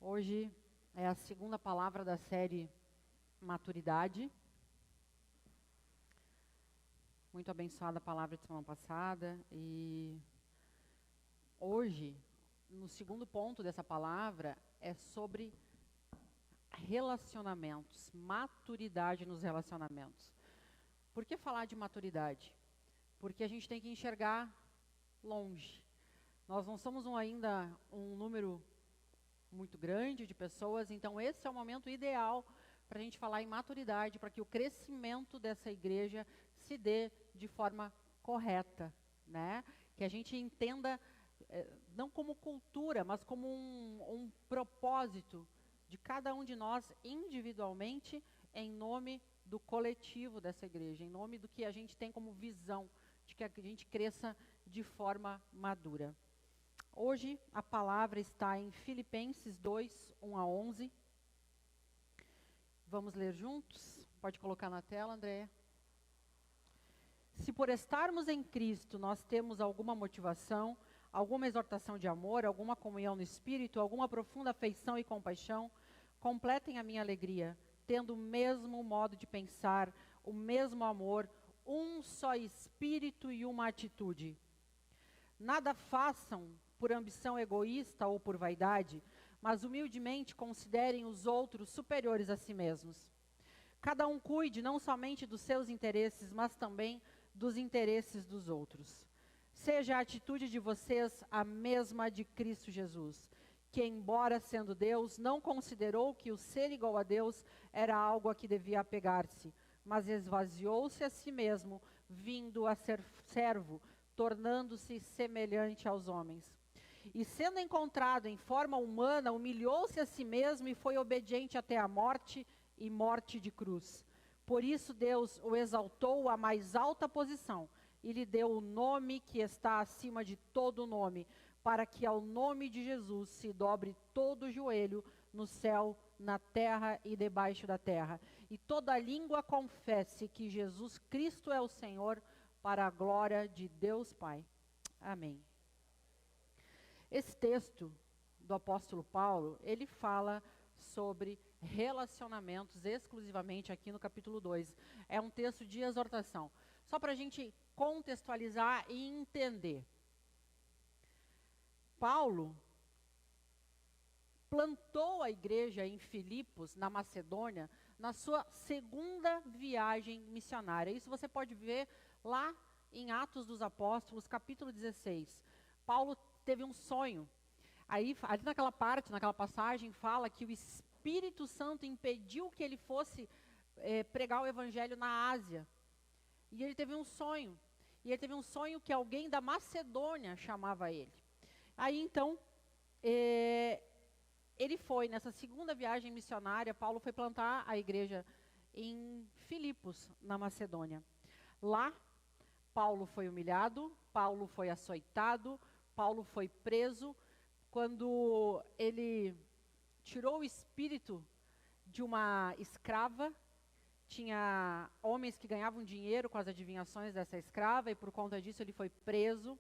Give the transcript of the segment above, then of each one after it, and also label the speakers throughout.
Speaker 1: Hoje é a segunda palavra da série Maturidade. Muito abençoada a palavra de semana passada. E hoje, no segundo ponto dessa palavra, é sobre relacionamentos, maturidade nos relacionamentos. Por que falar de maturidade? Porque a gente tem que enxergar longe. Nós não somos ainda um número muito grande de pessoas, então esse é o momento ideal para a gente falar em maturidade, para que o crescimento dessa igreja se dê de forma correta, né? Que a gente entenda, não como cultura, mas como um propósito de cada um de nós individualmente, em nome do coletivo dessa igreja, em nome do que a gente tem como visão, de que a gente cresça de forma madura. Hoje a palavra está em Filipenses 2, 1 a 11. Vamos ler juntos? Pode colocar na tela, André. Se por estarmos em Cristo nós temos alguma motivação, alguma exortação de amor, alguma comunhão no Espírito, alguma profunda afeição e compaixão, completem a minha alegria, tendo o mesmo modo de pensar, o mesmo amor, um só Espírito e uma atitude. Nada façam por ambição egoísta ou por vaidade, mas humildemente considerem os outros superiores a si mesmos. Cada um cuide não somente dos seus interesses, mas também dos interesses dos outros. Seja a atitude de vocês a mesma de Cristo Jesus, que, embora sendo Deus, não considerou que o ser igual a Deus era algo a que devia apegar-se, mas esvaziou-se a si mesmo, vindo a ser servo, tornando-se semelhante aos homens. E sendo encontrado em forma humana, humilhou-se a si mesmo e foi obediente até a morte e morte de cruz. Por isso Deus o exaltou à mais alta posição e lhe deu o nome que está acima de todo nome, para que ao nome de Jesus se dobre todo o joelho no céu, na terra e debaixo da terra, e toda língua confesse que Jesus Cristo é o Senhor, para a glória de Deus Pai. Amém. Esse texto do apóstolo Paulo, ele fala sobre relacionamentos exclusivamente aqui no capítulo 2. É um texto de exortação. Só para a gente contextualizar e entender. Paulo plantou a igreja em Filipos, na Macedônia, na sua segunda viagem missionária. Isso você pode ver lá em Atos dos Apóstolos, capítulo 16. Paulo teve um sonho. Ali naquela parte, naquela passagem, fala que o Espírito Santo impediu que ele fosse pregar o evangelho na Ásia. E ele teve um sonho. E ele teve um sonho que alguém da Macedônia chamava ele. Aí então, ele foi, nessa segunda viagem missionária, Paulo foi plantar a igreja em Filipos, na Macedônia. Lá, Paulo foi humilhado, Paulo foi açoitado, Paulo foi preso. Quando ele tirou o espírito de uma escrava, tinha homens que ganhavam dinheiro com as adivinhações dessa escrava, e por conta disso ele foi preso.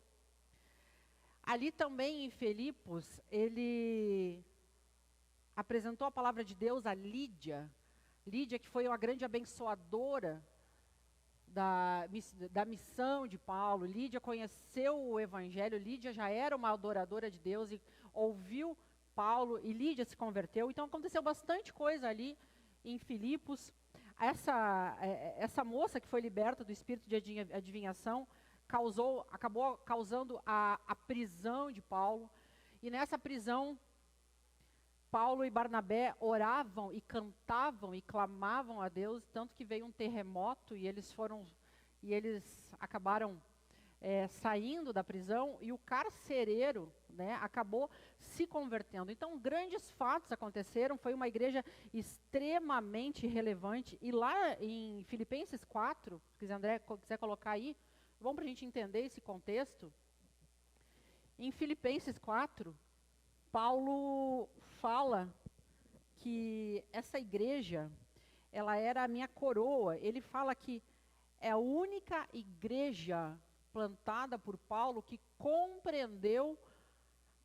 Speaker 1: Ali também em Filipos, ele apresentou a palavra de Deus a Lídia. Lídia, que foi uma grande abençoadora da missão de Paulo. Lídia conheceu o evangelho, Lídia já era uma adoradora de Deus e ouviu Paulo, e Lídia se converteu. Então aconteceu bastante coisa ali em Filipos. Essa moça que foi liberta do espírito de adivinhação acabou causando a prisão de Paulo. E nessa prisão, Paulo e Barnabé oravam e cantavam e clamavam a Deus, tanto que veio um terremoto e eles acabaram saindo da prisão, e o carcereiro, né, acabou se convertendo. Então, grandes fatos aconteceram, foi uma igreja extremamente relevante. E lá em Filipenses 4, se André quiser colocar aí, vamos para a gente entender esse contexto. Em Filipenses 4, Paulo fala que essa igreja, ela era a minha coroa. Ele fala que é a única igreja plantada por Paulo que compreendeu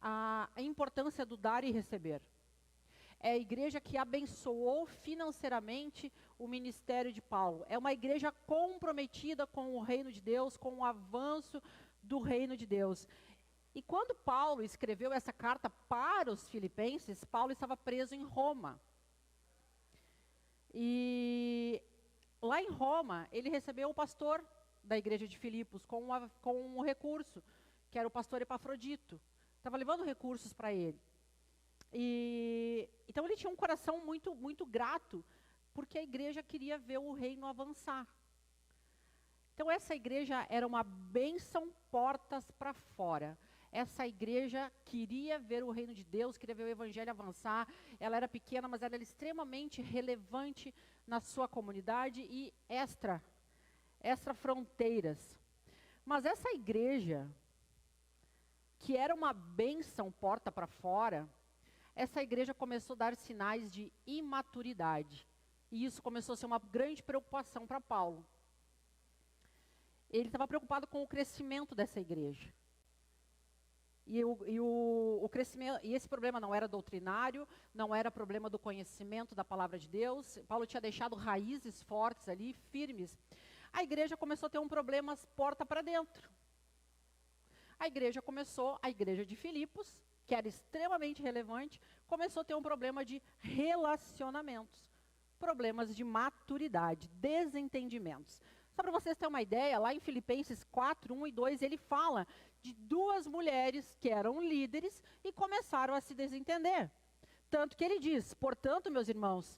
Speaker 1: a importância do dar e receber. É a igreja que abençoou financeiramente o ministério de Paulo. É uma igreja comprometida com o reino de Deus, com o avanço do reino de Deus. E quando Paulo escreveu essa carta para os filipenses, Paulo estava preso em Roma. E lá em Roma, ele recebeu o pastor da igreja de Filipos com um recurso, que era o pastor Epafrodito. Estava levando recursos para ele. Então ele tinha um coração muito, muito grato, porque a igreja queria ver o reino avançar. Então essa igreja era uma bênção portas para fora. Essa igreja queria ver o reino de Deus, queria ver o evangelho avançar. Ela era pequena, mas ela era extremamente relevante na sua comunidade e extra fronteiras. Mas essa igreja, que era uma bênção porta para fora, essa igreja começou a dar sinais de imaturidade. E isso começou a ser uma grande preocupação para Paulo. Ele estava preocupado com o crescimento dessa igreja. O crescimento, e esse problema não era doutrinário, não era problema do conhecimento da palavra de Deus. Paulo tinha deixado raízes fortes ali, firmes. A igreja começou a ter um problema porta para dentro. A igreja de Filipos, que era extremamente relevante, começou a ter um problema de relacionamentos, problemas de maturidade, desentendimentos. Só para vocês terem uma ideia, lá em Filipenses 4, 1 e 2, ele fala de duas mulheres que eram líderes e começaram a se desentender. Tanto que ele diz, portanto, meus irmãos,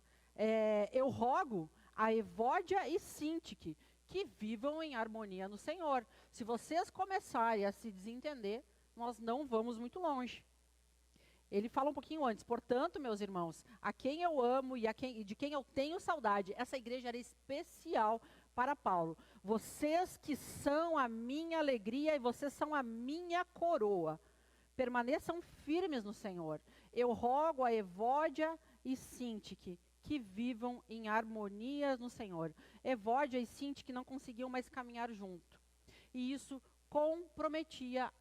Speaker 1: eu rogo a Evódia e Sintique que vivam em harmonia no Senhor. Se vocês começarem a se desentender, nós não vamos muito longe. Ele fala um pouquinho antes, portanto, meus irmãos, a quem eu amo e de quem eu tenho saudade, essa igreja era especial para Paulo. Vocês que são a minha alegria e vocês são a minha coroa. Permaneçam firmes no Senhor. Eu rogo a Evódia e Sintique que vivam em harmonia no Senhor. Evódia e Sintique não conseguiam mais caminhar junto. E isso comprometia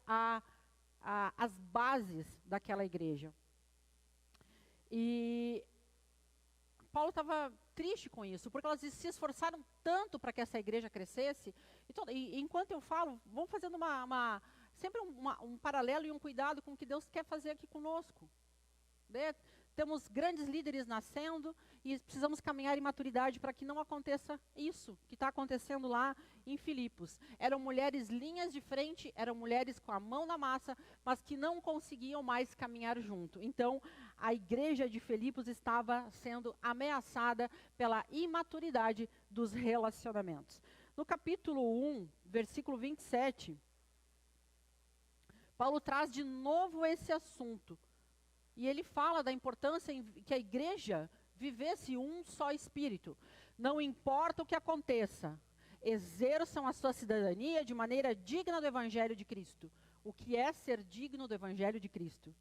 Speaker 1: as bases daquela igreja. E Paulo estava triste com isso, porque elas se esforçaram tanto para que essa igreja crescesse. E enquanto eu falo, vamos fazendo sempre um paralelo e um cuidado com o que Deus quer fazer aqui conosco. Né? Temos grandes líderes nascendo e precisamos caminhar em maturidade para que não aconteça isso que está acontecendo lá em Filipos. Eram mulheres linhas de frente, eram mulheres com a mão na massa, mas que não conseguiam mais caminhar junto. Então, a igreja de Filipos estava sendo ameaçada pela imaturidade dos relacionamentos. No capítulo 1, versículo 27, Paulo traz de novo esse assunto. E ele fala da importância em que a igreja vivesse um só espírito. Não importa o que aconteça, exerçam a sua cidadania de maneira digna do Evangelho de Cristo. O que é ser digno do Evangelho de Cristo?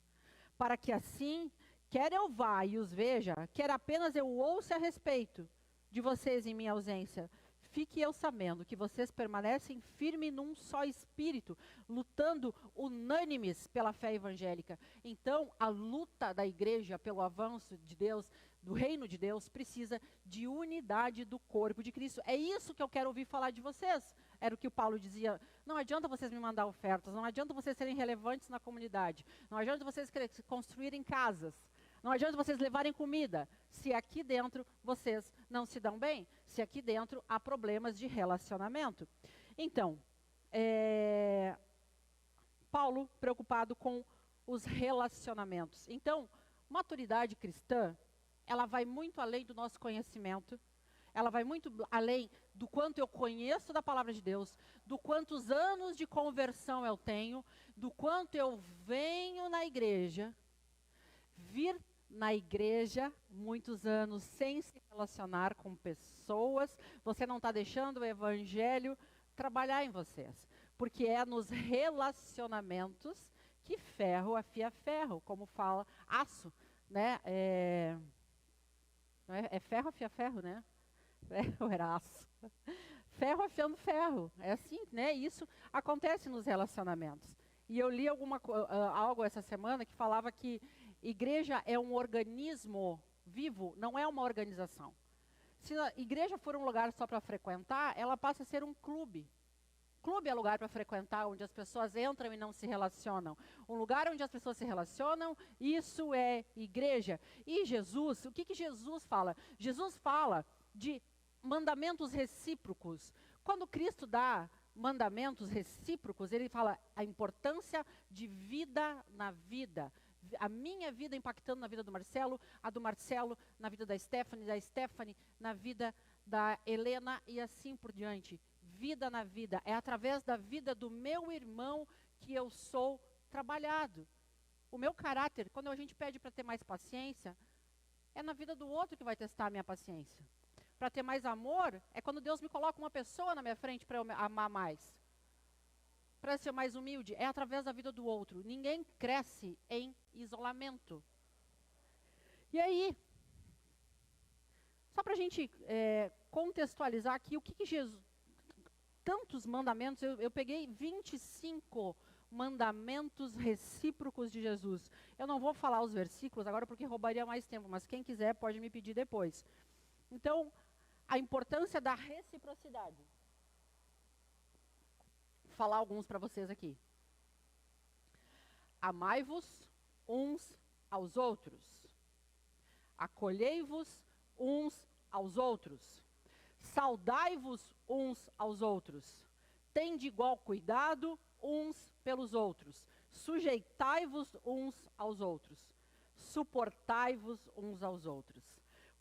Speaker 1: Para que assim, quer eu vá e os veja, quer apenas eu ouça a respeito de vocês em minha ausência, fique eu sabendo que vocês permanecem firmes num só espírito, lutando unânimes pela fé evangélica. Então, a luta da igreja pelo avanço de Deus, do reino de Deus, precisa de unidade do corpo de Cristo. É isso que eu quero ouvir falar de vocês. Era o que o Paulo dizia. Não adianta vocês me mandar ofertas, não adianta vocês serem relevantes na comunidade, não adianta vocês construírem casas, não adianta vocês levarem comida, se aqui dentro vocês não se dão bem, se aqui dentro há problemas de relacionamento. Então, Paulo preocupado com os relacionamentos. Então, maturidade cristã, ela vai muito além do nosso conhecimento, ela vai muito além do quanto eu conheço da palavra de Deus, do quantos anos de conversão eu tenho, do quanto eu venho na igreja, vir na igreja, muitos anos sem se relacionar com pessoas, você não está deixando o evangelho trabalhar em vocês. Porque é nos relacionamentos que ferro afia ferro, como fala aço, né? É ferro afia ferro, né? Ferro era aço. Ferro afiando ferro, é assim, né? Isso acontece nos relacionamentos. E eu li algo essa semana que falava que Igreja é um organismo vivo, não é uma organização. Se a igreja for um lugar só para frequentar, ela passa a ser um clube. Clube é lugar para frequentar, onde as pessoas entram e não se relacionam. Um lugar onde as pessoas se relacionam, isso é igreja. E Jesus, o que Jesus fala? Jesus fala de mandamentos recíprocos. Quando Cristo dá mandamentos recíprocos, ele fala a importância de vida na vida. A minha vida impactando na vida do Marcelo, a do Marcelo na vida da Stephanie na vida da Helena e assim por diante. Vida na vida. É através da vida do meu irmão que eu sou trabalhado. O meu caráter, quando a gente pede para ter mais paciência, é na vida do outro que vai testar a minha paciência. Para ter mais amor, é quando Deus me coloca uma pessoa na minha frente para eu amar mais. Para ser mais humilde, é através da vida do outro. Ninguém cresce em isolamento. E aí, só para a gente contextualizar aqui, o que Jesus... Tantos mandamentos, eu peguei 25 mandamentos recíprocos de Jesus. Eu não vou falar os versículos agora porque roubaria mais tempo, mas quem quiser pode me pedir depois. Então, a importância da reciprocidade. Vou falar alguns para vocês aqui. Amai-vos uns aos outros. Acolhei-vos uns aos outros. Saudai-vos uns aos outros. Tende igual cuidado uns pelos outros. Sujeitai-vos uns aos outros. Suportai-vos uns aos outros.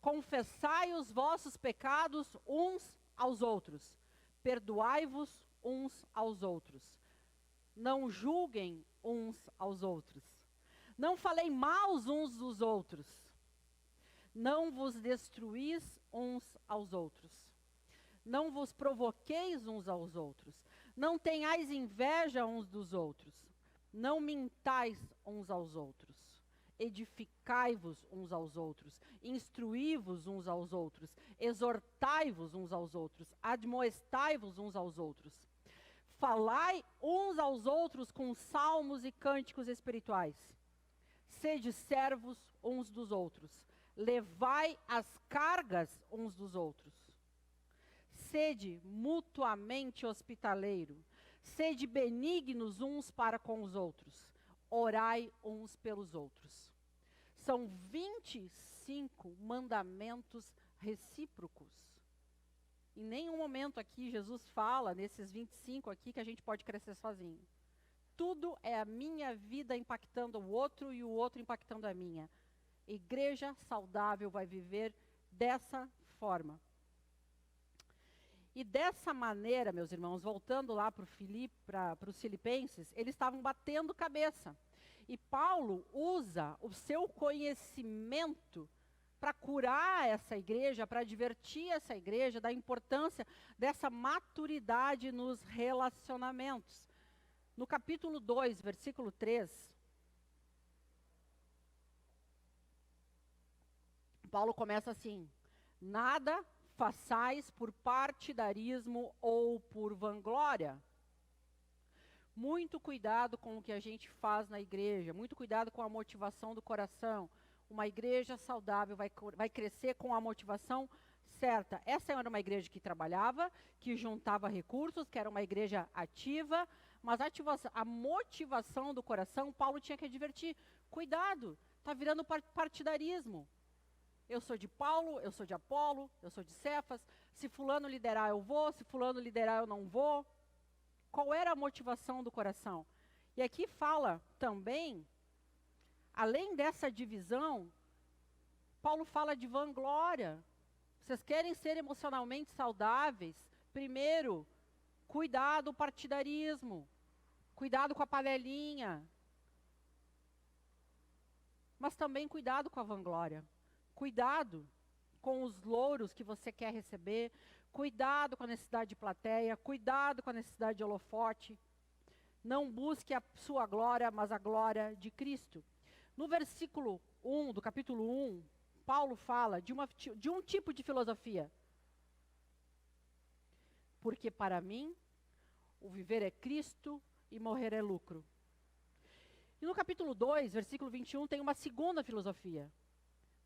Speaker 1: Confessai os vossos pecados uns aos outros. Perdoai-vos uns aos outros. Não julguem uns aos outros. Não falei maus uns dos outros. Não vos destruís uns aos outros. Não vos provoqueis uns aos outros. Não tenhais inveja uns dos outros. Não mintais uns aos outros. Edificai-vos uns aos outros. Instruí-vos uns aos outros. Exortai-vos uns aos outros. Admoestai-vos uns aos outros. Falai uns aos outros com salmos e cânticos espirituais. Sede servos uns dos outros. Levai as cargas uns dos outros. Sede mutuamente hospitaleiro. Sede benignos uns para com os outros. Orai uns pelos outros. São 25 mandamentos recíprocos. Em nenhum momento aqui Jesus fala, nesses 25 aqui, que a gente pode crescer sozinho. Tudo é a minha vida impactando o outro e o outro impactando a minha. Igreja saudável vai viver dessa forma. E dessa maneira, meus irmãos, voltando lá para os Filipenses, eles estavam batendo cabeça. E Paulo usa o seu conhecimento para curar essa igreja, para advertir essa igreja da importância dessa maturidade nos relacionamentos. No capítulo 2, versículo 3, Paulo começa assim: nada façais por partidarismo ou por vanglória. Muito cuidado com o que a gente faz na igreja, muito cuidado com a motivação do coração. Uma igreja saudável vai crescer com a motivação certa. Essa era uma igreja que trabalhava, que juntava recursos, que era uma igreja ativa, mas a motivação do coração, Paulo tinha que advertir: cuidado, está virando partidarismo. Eu sou de Paulo, eu sou de Apolo, eu sou de Cefas. Se fulano liderar, eu vou. Se fulano liderar, eu não vou. Qual era a motivação do coração? E aqui fala também, além dessa divisão, Paulo fala de vanglória. Vocês querem ser emocionalmente saudáveis? Primeiro, cuidado com o partidarismo. Cuidado com a panelinha. Mas também cuidado com a vanglória. Cuidado com os louros que você quer receber. Cuidado com a necessidade de plateia. Cuidado com a necessidade de holofote. Não busque a sua glória, mas a glória de Cristo. No versículo 1, do capítulo 1, Paulo fala de um tipo de filosofia. Porque para mim, o viver é Cristo e morrer é lucro. E no capítulo 2, versículo 21, tem uma segunda filosofia.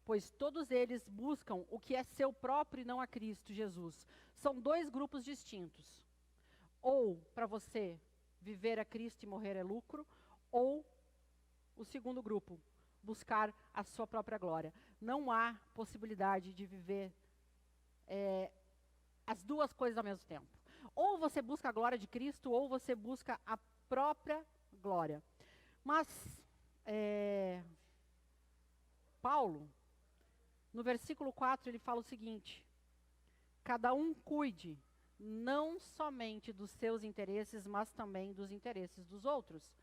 Speaker 1: Pois todos eles buscam o que é seu próprio e não a Cristo Jesus. São dois grupos distintos. Ou, para você, viver a Cristo e morrer é lucro, ou o segundo grupo, buscar a sua própria glória. Não há possibilidade de viver as duas coisas ao mesmo tempo. Ou você busca a glória de Cristo, ou você busca a própria glória. Mas, Paulo, no versículo 4, ele fala o seguinte: cada um cuide não somente dos seus interesses, mas também dos interesses dos outros.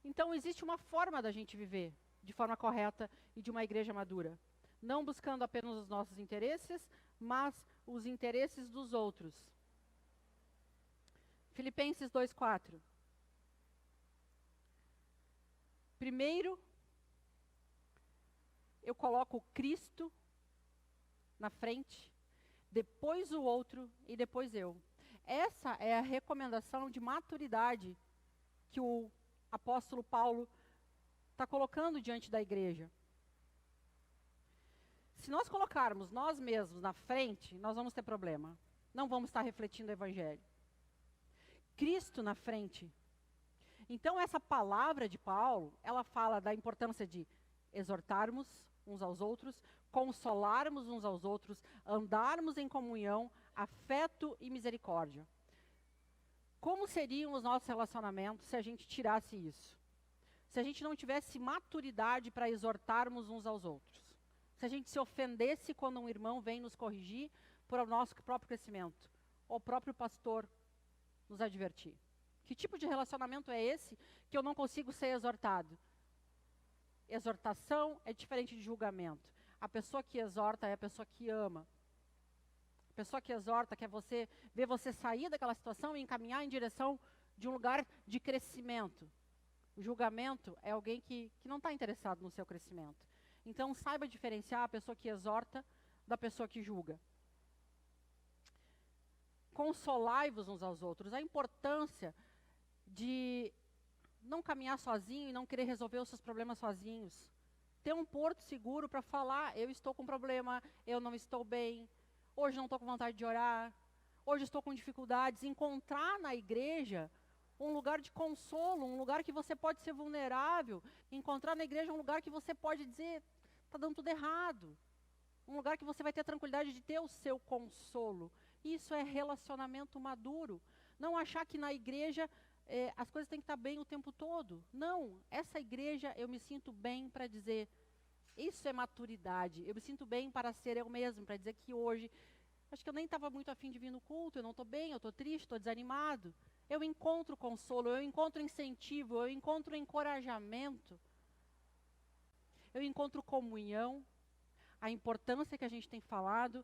Speaker 1: Então, existe uma forma da gente viver de forma correta e de uma igreja madura. Não buscando apenas os nossos interesses, mas os interesses dos outros. Filipenses 2:4. Primeiro, eu coloco Cristo na frente, depois o outro e depois eu. Essa é a recomendação de maturidade que o apóstolo Paulo está colocando diante da igreja. Se nós colocarmos nós mesmos na frente, nós vamos ter problema. Não vamos estar refletindo o evangelho. Cristo na frente. Então essa palavra de Paulo, ela fala da importância de exortarmos uns aos outros, consolarmos uns aos outros, andarmos em comunhão, afeto e misericórdia. Como seriam os nossos relacionamentos se a gente tirasse isso? Se a gente não tivesse maturidade para exortarmos uns aos outros? Se a gente se ofendesse quando um irmão vem nos corrigir por o nosso próprio crescimento? Ou o próprio pastor nos advertir? Que tipo de relacionamento é esse que eu não consigo ser exortado? Exortação é diferente de julgamento. A pessoa que exorta é a pessoa que ama. A pessoa que exorta quer ver você sair daquela situação e encaminhar em direção de um lugar de crescimento. O julgamento é alguém que não está interessado no seu crescimento. Então, saiba diferenciar a pessoa que exorta da pessoa que julga. Consolai-vos uns aos outros. A importância de não caminhar sozinho e não querer resolver os seus problemas sozinhos. Ter um porto seguro para falar: eu estou com problema, eu não estou bem, hoje não estou com vontade de orar, hoje estou com dificuldades. Encontrar na igreja um lugar de consolo, um lugar que você pode ser vulnerável. Encontrar na igreja um lugar que você pode dizer: está dando tudo errado. Um lugar que você vai ter a tranquilidade de ter o seu consolo. Isso é relacionamento maduro. Não achar que na igreja as coisas têm que estar bem o tempo todo. Não, essa igreja eu me sinto bem para dizer, isso é maturidade. Eu me sinto bem para ser eu mesmo, para dizer que hoje, acho que eu nem estava muito afim de vir no culto, eu não estou bem, eu estou triste, estou desanimado. Eu encontro consolo, eu encontro incentivo, eu encontro encorajamento. Eu encontro comunhão. A importância que a gente tem falado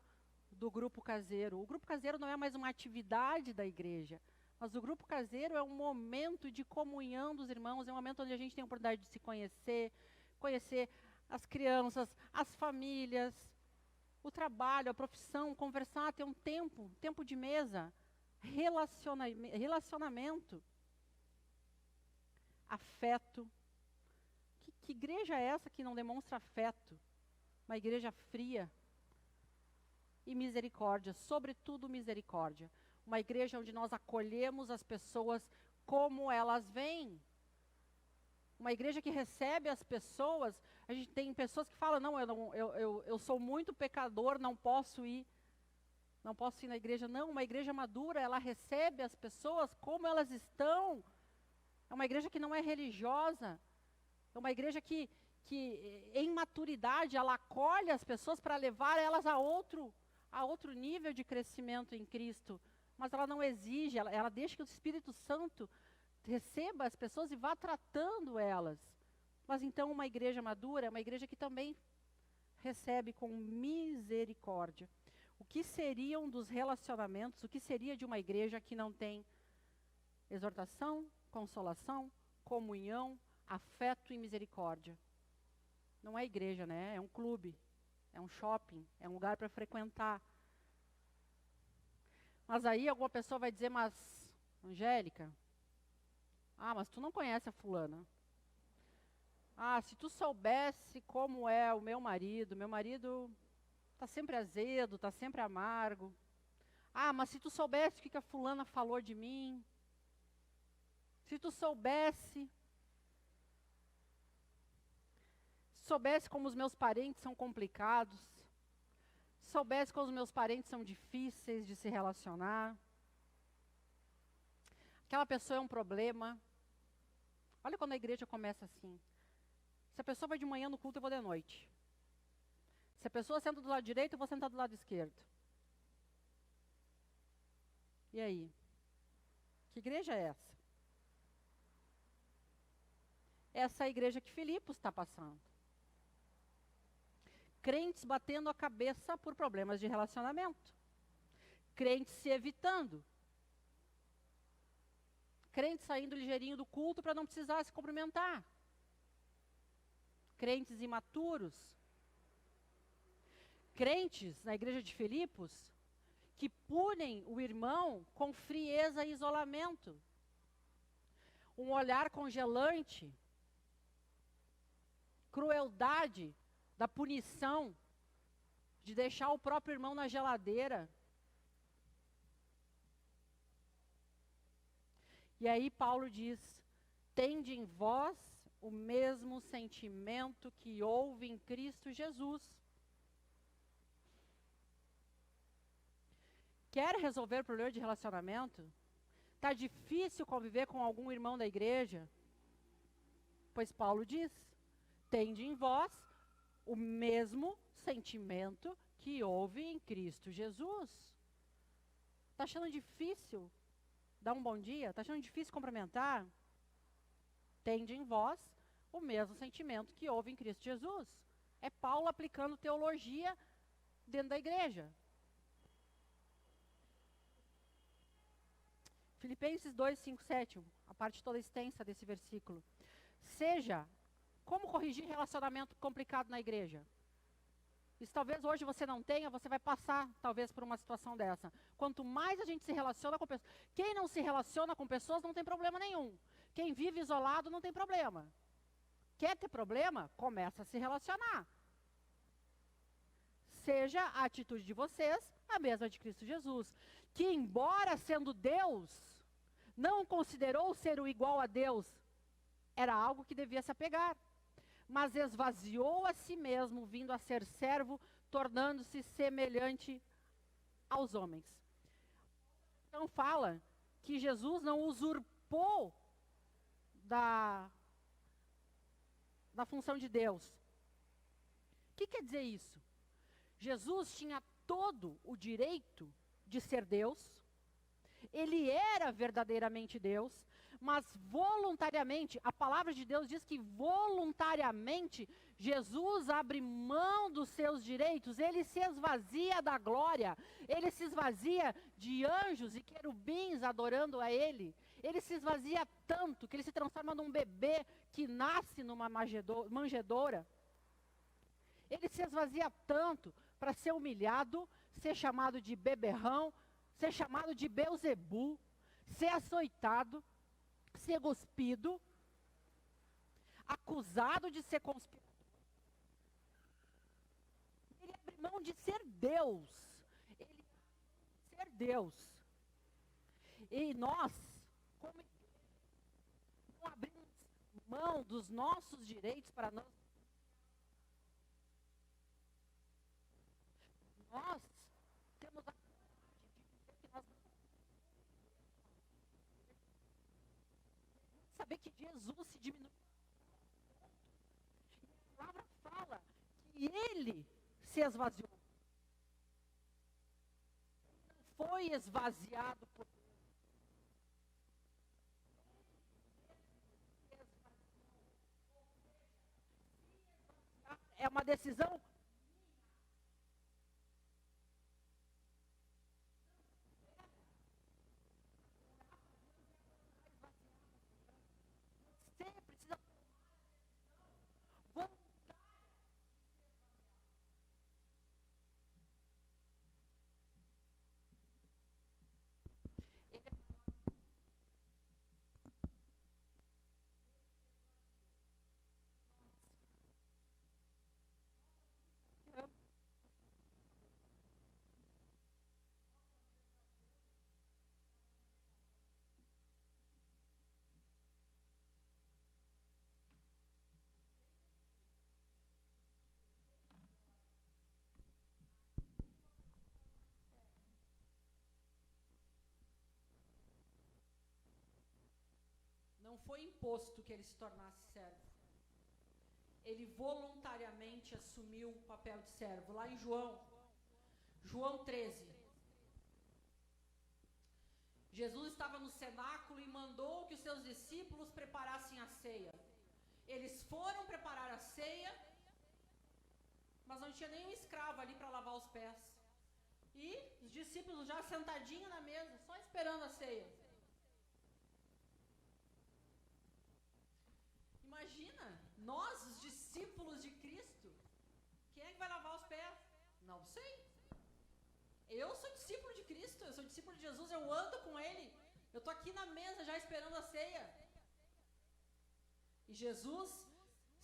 Speaker 1: do grupo caseiro. O grupo caseiro não é mais uma atividade da igreja, mas o grupo caseiro é um momento de comunhão dos irmãos, é um momento onde a gente tem a oportunidade de se conhecer, conhecer as crianças, as famílias, o trabalho, a profissão, conversar, ter um tempo de mesa, relacionamento, afeto. Que igreja é essa que não demonstra afeto? Uma igreja fria. E misericórdia, sobretudo misericórdia. Uma igreja onde nós acolhemos as pessoas como elas vêm. Uma igreja que recebe as pessoas. A gente tem pessoas que falam: não, eu sou muito pecador, não posso ir na igreja. Não, uma igreja madura, ela recebe as pessoas como elas estão. É uma igreja que não é religiosa. É uma igreja que em maturidade, ela acolhe as pessoas para levar elas a outro nível de crescimento em Cristo. Mas ela não exige, ela deixa que o Espírito Santo receba as pessoas e vá tratando elas. Mas então uma igreja madura é uma igreja que também recebe com misericórdia. O que seriam dos relacionamentos, o que seria de uma igreja que não tem exortação, consolação, comunhão, afeto e misericórdia? Não é igreja, né? É um clube, é um shopping, é um lugar para frequentar. Mas aí alguma pessoa vai dizer: mas, Angélica, Ah, mas tu não conhece a fulana. Ah, se tu soubesse como é o meu marido tá sempre azedo, tá sempre amargo. Ah, mas se tu soubesse o que a fulana falou de mim, se tu soubesse como os meus parentes são complicados, soubesse como os meus parentes são difíceis de se relacionar, aquela pessoa é um problema. Olha quando a igreja começa assim. Se a pessoa vai de manhã no culto, eu vou de noite. Se a pessoa senta do lado direito, eu vou sentar do lado esquerdo. E aí? Que igreja é essa? Essa é a igreja que Filipos está passando. Crentes batendo a cabeça por problemas de relacionamento. Crentes se evitando. Crentes saindo ligeirinho do culto para não precisar se cumprimentar. Crentes imaturos. Crentes na igreja de Filipos que punem o irmão com frieza e isolamento. Um olhar congelante. Crueldade da punição, de deixar o próprio irmão na geladeira. E aí Paulo diz: tende em vós o mesmo sentimento que houve em Cristo Jesus. Quer resolver problema de relacionamento? Está difícil conviver com algum irmão da igreja? Pois Paulo diz: tende em vós o mesmo sentimento que houve em Cristo Jesus. Está achando difícil dar um bom dia? Está achando difícil cumprimentar? Tende em vós o mesmo sentimento que houve em Cristo Jesus. É Paulo aplicando teologia dentro da igreja. Filipenses 2, 5, 7, a parte toda extensa desse versículo. Seja, como corrigir relacionamento complicado na igreja? Isso talvez hoje você não tenha, você vai passar talvez por uma situação dessa. Quanto mais a gente se relaciona com pessoas, quem não se relaciona com pessoas não tem problema nenhum. Quem vive isolado não tem problema. Quer ter problema? Começa a se relacionar. Seja a atitude de vocês a mesma de Cristo Jesus, que embora sendo Deus, não considerou ser o igual a Deus, era algo que devia se apegar, mas esvaziou a si mesmo, vindo a ser servo, tornando-se semelhante aos homens. Então fala que Jesus não usurpou da função de Deus. O que quer dizer isso? Jesus tinha todo o direito de ser Deus, ele era verdadeiramente Deus, mas voluntariamente, a palavra de Deus diz que voluntariamente Jesus abre mão dos seus direitos, ele se esvazia da glória, ele se esvazia de anjos e querubins adorando a ele se esvazia tanto que ele se transforma num bebê que nasce numa manjedoura. Ele se esvazia tanto para ser humilhado, ser chamado de beberrão, ser chamado de Beuzebu, ser açoitado, ser cuspido, acusado de ser conspirador. Ele abre mão de ser Deus. Ele abre mão de ser Deus. E nós, como igreja, não abrimos mão dos nossos direitos para nós. Nós temos a coragem de dizer que nós não saber que Jesus se diminuiu. E a palavra fala que ele se esvaziou. Não foi esvaziado por Deus. É uma decisão. Você precisa voltar. foi imposto que ele se tornasse servo. Ele voluntariamente assumiu o papel de servo. Lá em João 13. Jesus estava no cenáculo e mandou que os seus discípulos preparassem a ceia. Eles foram preparar a ceia, mas não tinha nenhum escravo ali para lavar os pés. E os discípulos já sentadinhos na mesa, só esperando a ceia. Imagina, nós, os discípulos de Cristo, quem é que vai lavar os pés? Não sei. Eu sou discípulo de Cristo, eu sou discípulo de Jesus, eu ando com Ele. Eu estou aqui na mesa já esperando a ceia. E Jesus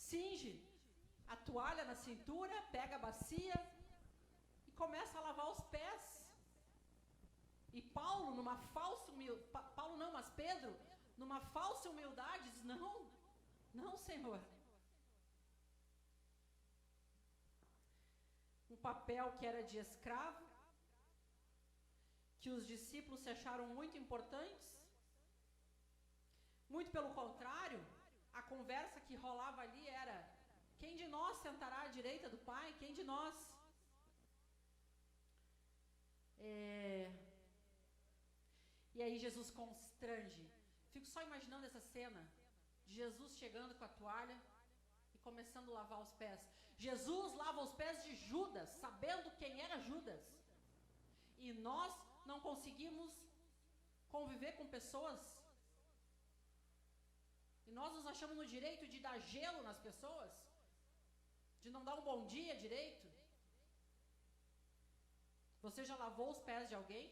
Speaker 1: cinge a toalha na cintura, pega a bacia e começa a lavar os pés. E Paulo, numa falsa humildade, mas Pedro, numa falsa humildade, diz, não, Senhor. Um papel que era de escravo, que os discípulos se acharam muito importantes. Muito pelo contrário, a conversa que rolava ali era: quem de nós sentará à direita do Pai? Quem de nós? E aí Jesus constrange. Fico só imaginando essa cena de Jesus chegando com a toalha e começando a lavar os pés. Jesus lava os pés de Judas, sabendo quem era Judas. E nós não conseguimos conviver com pessoas. E nós nos achamos no direito de dar gelo nas pessoas, de não dar um bom dia direito. Você já lavou os pés de alguém?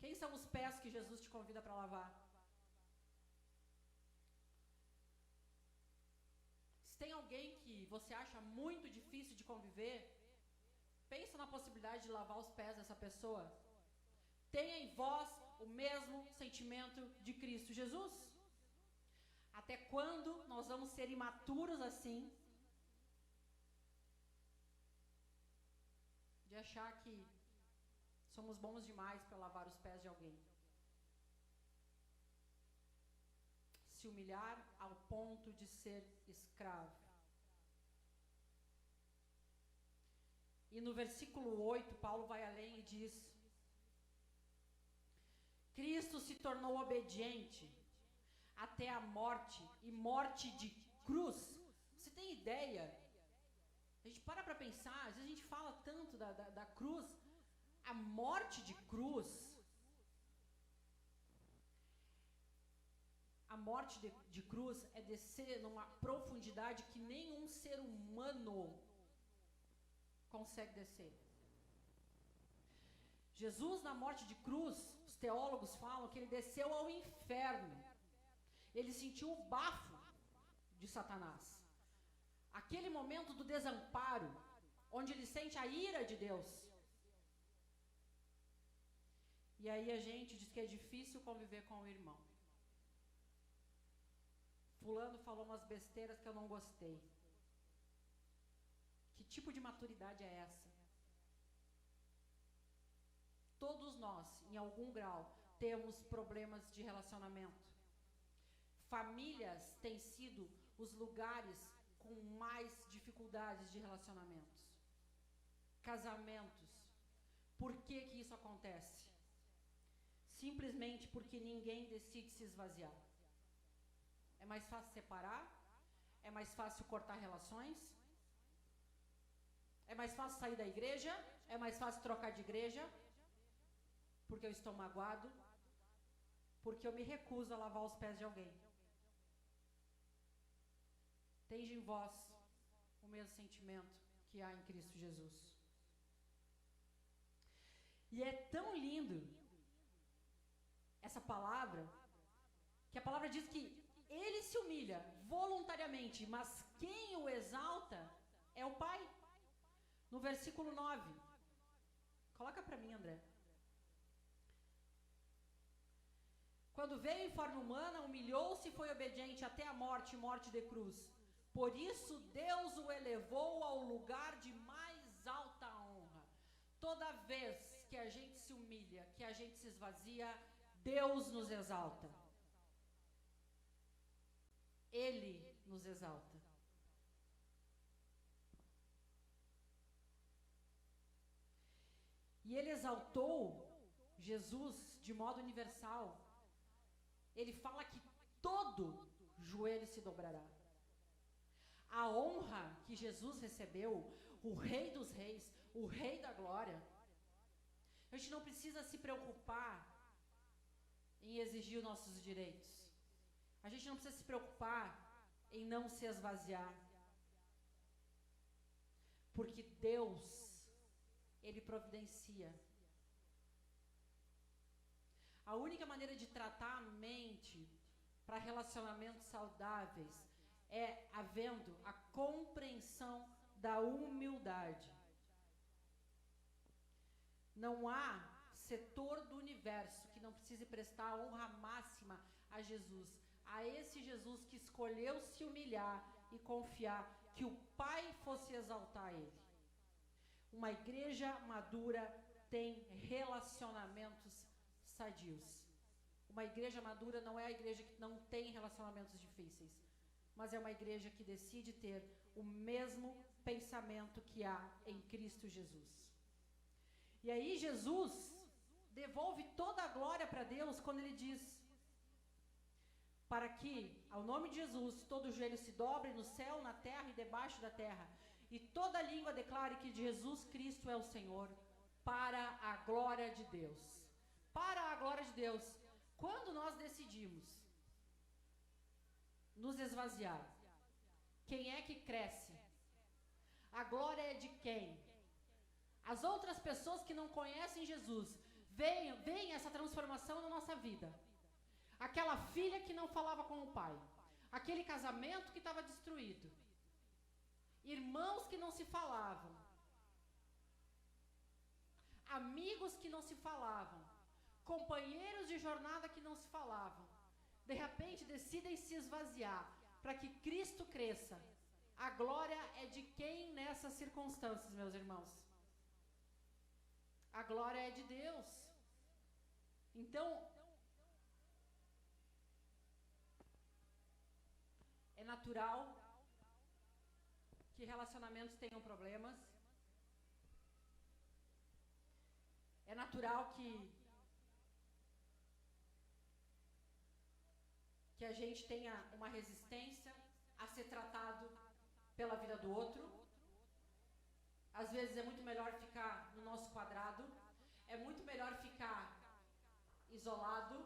Speaker 1: Quem são os pés que Jesus te convida para lavar? Se tem alguém que você acha muito difícil de conviver, pensa na possibilidade de lavar os pés dessa pessoa. Tenha em vós o mesmo sentimento de Cristo Jesus. Até quando nós vamos ser imaturos assim, de achar que somos bons demais para lavar os pés de alguém? Se humilhar ao ponto de ser escravo. E no versículo 8, Paulo vai além e diz: Cristo se tornou obediente até a morte, e morte de cruz. Você tem ideia? A gente para pensar, às vezes a gente fala tanto da cruz, a morte de cruz. A morte de cruz é descer numa profundidade que nenhum ser humano consegue descer. Jesus, na morte de cruz, os teólogos falam que ele desceu ao inferno. Ele sentiu o bafo de Satanás. Aquele momento do desamparo, onde ele sente a ira de Deus. E aí a gente diz que é difícil conviver com o irmão. Fulano falou umas besteiras que eu não gostei. Que tipo de maturidade é essa? Todos nós, em algum grau, temos problemas de relacionamento. Famílias têm sido os lugares com mais dificuldades de relacionamentos. Casamentos. Por que isso acontece? Simplesmente porque ninguém decide se esvaziar. É mais fácil separar? É mais fácil cortar relações? É mais fácil sair da igreja? É mais fácil trocar de igreja? Porque eu estou magoado? Porque eu me recuso a lavar os pés de alguém. Tende em vós o mesmo sentimento que há em Cristo Jesus. E é tão lindo essa palavra, que a palavra diz que ele se humilha voluntariamente, mas quem o exalta é o Pai. No versículo 9. Coloca para mim, André. Quando veio em forma humana, humilhou-se e foi obediente até a morte, morte de cruz. Por isso Deus o elevou ao lugar de mais alta honra. Toda vez que a gente se humilha, que a gente se esvazia, Deus nos exalta. Ele nos exalta. E ele exaltou Jesus de modo universal. Ele fala que todo joelho se dobrará. A honra que Jesus recebeu, o Rei dos Reis, o Rei da Glória, a gente não precisa se preocupar em exigir os nossos direitos. A gente não precisa se preocupar em não se esvaziar. Porque Deus, Ele providencia. A única maneira de tratar a mente para relacionamentos saudáveis é havendo a compreensão da humildade. Não há setor do universo que não precise prestar a honra máxima a Jesus. A esse Jesus que escolheu se humilhar e confiar que o Pai fosse exaltar ele. Uma igreja madura tem relacionamentos sadios. Uma igreja madura não é a igreja que não tem relacionamentos difíceis, mas é uma igreja que decide ter o mesmo pensamento que há em Cristo Jesus. E aí Jesus devolve toda a glória para Deus quando ele diz: para que, ao nome de Jesus, todo joelho se dobre no céu, na terra e debaixo da terra, e toda língua declare que Jesus Cristo é o Senhor, para a glória de Deus. Para a glória de Deus. Quando nós decidimos nos esvaziar, quem é que cresce? A glória é de quem? As outras pessoas que não conhecem Jesus, veem essa transformação na nossa vida. Aquela filha que não falava com o pai, aquele casamento que estava destruído, irmãos que não se falavam, amigos que não se falavam, companheiros de jornada que não se falavam, de repente decidem se esvaziar para que Cristo cresça. A glória é de quem nessas circunstâncias, meus irmãos? A glória é de Deus. Então, é natural que relacionamentos tenham problemas. É natural que a gente tenha uma resistência a ser tratado pela vida do outro. Às vezes é muito melhor ficar no nosso quadrado, é muito melhor ficar isolado,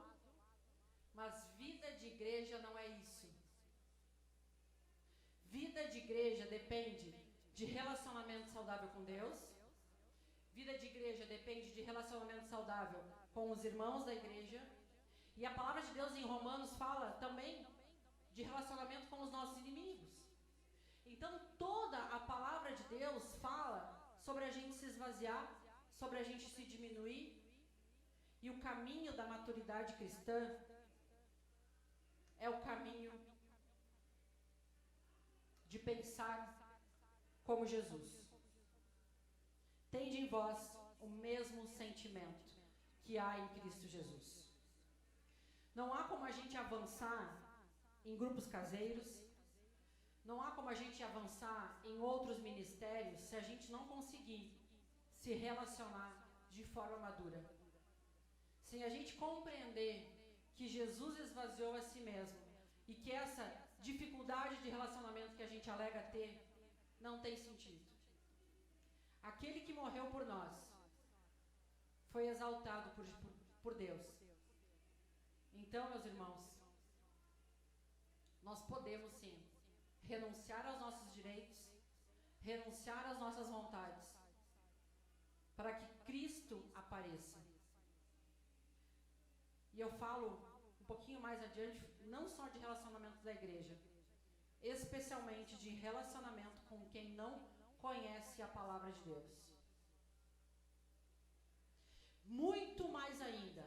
Speaker 1: mas vida de igreja não é isso. Vida de igreja depende de relacionamento saudável com Deus. Vida de igreja depende de relacionamento saudável com os irmãos da igreja. E a palavra de Deus em Romanos fala também de relacionamento com os nossos inimigos. Então toda a palavra de Deus fala sobre a gente se esvaziar, sobre a gente se diminuir. E o caminho da maturidade cristã é o caminho de pensar como Jesus. Tende em vós o mesmo sentimento que há em Cristo Jesus. Não há como a gente avançar em grupos caseiros, não há como a gente avançar em outros ministérios se a gente não conseguir se relacionar de forma madura. Sem a gente compreender que Jesus esvaziou a si mesmo e que essa dificuldade de relacionamento que a gente alega ter não tem sentido. Aquele que morreu por nós foi exaltado por Deus. Então, meus irmãos, nós podemos sim renunciar aos nossos direitos, renunciar às nossas vontades, para que Cristo apareça. E eu falo um pouquinho mais adiante, não só de relacionamento da igreja, especialmente de relacionamento com quem não conhece a palavra de Deus. Muito mais ainda,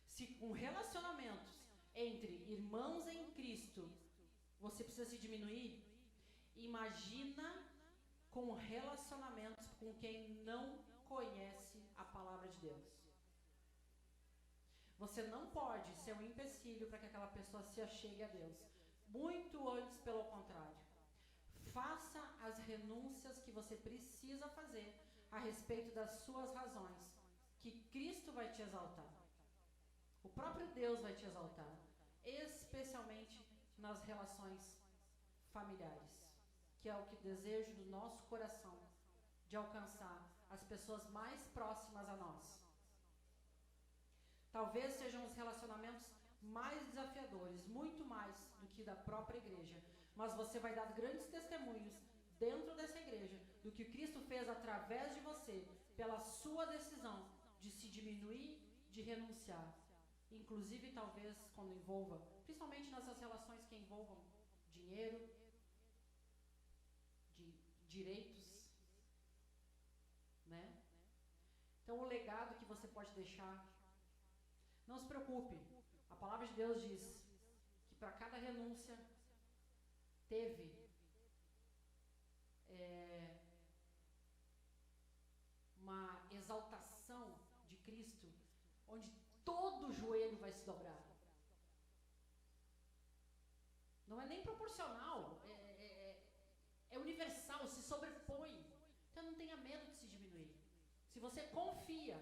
Speaker 1: se com relacionamentos entre irmãos em Cristo você precisa se diminuir, imagina com relacionamentos com quem não conhece a palavra de Deus. Você não pode ser um empecilho para que aquela pessoa se achegue a Deus. Muito antes, pelo contrário. Faça as renúncias que você precisa fazer a respeito das suas razões, que Cristo vai te exaltar. O próprio Deus vai te exaltar, especialmente nas relações familiares, que é o que desejo do nosso coração, de alcançar as pessoas mais próximas a nós. Talvez sejam os relacionamentos mais desafiadores, muito mais do que da própria igreja, mas você vai dar grandes testemunhos dentro dessa igreja do que Cristo fez através de você, pela sua decisão de se diminuir, de renunciar. Inclusive, talvez, quando envolva, principalmente nessas relações que envolvam dinheiro, de direitos, né? Então, o legado que você pode deixar, não se preocupe, a palavra de Deus diz que para cada renúncia teve uma exaltação de Cristo, onde todo joelho vai se dobrar. Não é nem proporcional, é universal, se sobrepõe. Então não tenha medo de se diminuir. Se você confia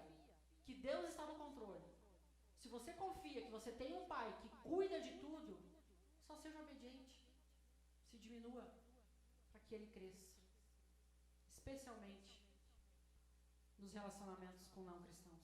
Speaker 1: que Deus está no controle, se você confia que você tem um pai que cuida de tudo, só seja obediente. Se diminua para que ele cresça. Especialmente nos relacionamentos com não cristãos.